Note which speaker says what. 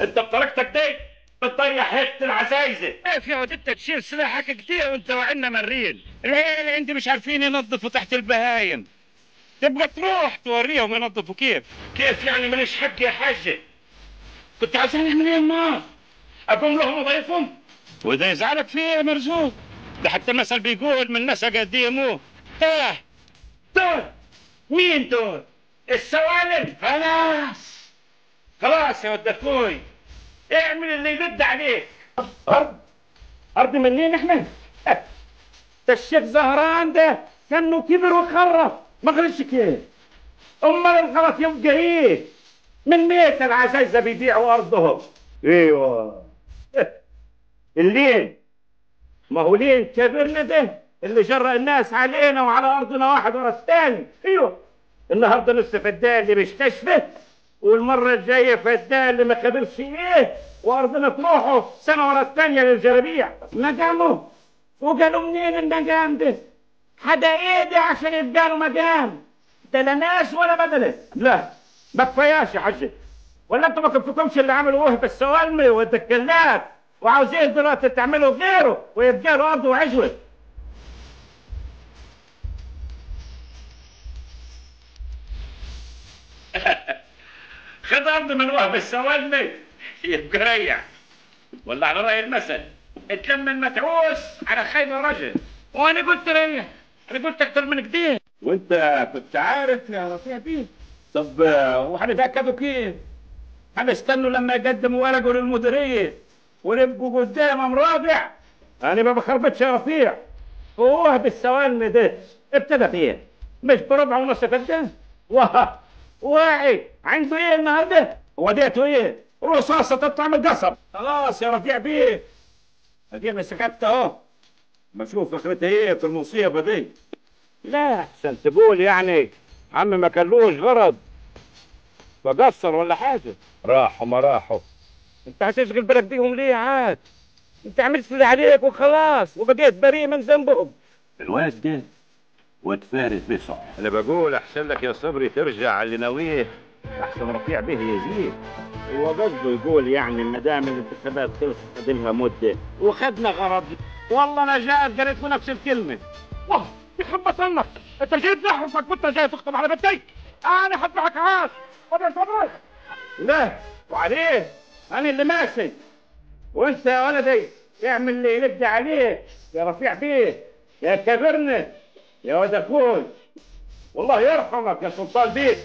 Speaker 1: انت بطريقتك دي بتضيع حته العزايزه.
Speaker 2: كيف يا ولد انت تشيل سلاحك كتير وانت وعنا مرين؟ العيال اللي عندي مش عارفين ينظفوا تحت البهايم، تبغى تروح توريهم ينظفوا كيف؟
Speaker 1: كيف يعني ماليش حق يا حاجه؟ كنت عايزاني من النار اقوم لهم اضيفهم؟
Speaker 2: وده يزعلك فيه يا مرزوق؟ ده حتى المثل بيقول من نسى قديمه. اه
Speaker 1: دول مين دول؟ السوالف.
Speaker 2: خلاص خلاص يا ولد اخوي،
Speaker 1: اعمل اللي يرد عليك.
Speaker 2: ارض منين احنا؟ ده الشيخ زهران ده كانه كبر وخرف ما غلش كيف.
Speaker 1: امال الغلط يبقى ايه؟ من ميت العزايزه بيبيعوا ارضهم.
Speaker 2: ايوه
Speaker 1: الليل، ما هو ليل كبرنا ده اللي جرأ الناس علينا وعلى ارضنا واحد ورا الثاني.
Speaker 2: ايوه
Speaker 1: النهارده لسه فدان اللي بيستشفى، والمره الجايه فدان اللي ما خبرش ايه، وارضنا تروحوا سنه ورا الثانيه للجرابيع. نقاموا وقالوا منين النقام ده؟ حدا ايدي عشان يبقى له مقام؟ ده لا ناس ولا بدله. لا ما كفاياش يا حجي، ولا انتوا ما كفكمش اللي عملوه بالسوالمي والدكلات وعاوزين دلوقتي تعملوا غيره ويبقى له ارض وعجوه؟ خد ارض من وهب السوالمي يبقى ريح، ولا على راي المثل اتلم المتعوس على خير رجل. وانا قلت ريح، انا قلت اكتر من كده.
Speaker 2: وانت كنت عارف يا رفيع بيه؟
Speaker 1: طب وهنتاكدوا كيف؟ هنستنوا لما يقدموا ورقه للمديريه ونبقوا قدامهم رابع؟ انا ما بخربطش يا رفيع. هو بالسوالم ده ابتدى فيه مش بربع ونص فدان. واعي عنده ايه النهارده؟ وديته ايه؟ رصاصه تطلع من القصب. خلاص يا رفيع بيه، ادينا سكت اهو، ما اشوف اخرتها ايه في المصيبه دي.
Speaker 2: لا احسن تقول يعني عم ما كلوش غرض فقصر ولا حاجه.
Speaker 1: راحوا ما راحوا.
Speaker 2: انت هتشغل بالك بيهم ليه عاد؟ انت عملت اللي عليك وخلاص وبقيت بريء من ذنبهم.
Speaker 1: الواد ده واد فارس بصح.
Speaker 2: انا بقول احسن لك يا صبري ترجع على اللي ناويه احسن رفيع به يزيد. هو قصده يقول يعني ما دام الانتخابات خلصت لها مده وخدنا غرض. والله انا جاء قريت نفس الكلمه.
Speaker 1: واه يخبط عنك، انت جاي تحرفك وانت جاي تخطب على بنتي. انا هدفعك عاش ولا صبرك.
Speaker 2: لا وعليه انا اللي ماشي، وانت يا ولدي اعمل اللي يلد عليك يا رفيع بيه يا كبرنا يا ولد اخوي.
Speaker 1: والله يرحمك يا سلطان بيه.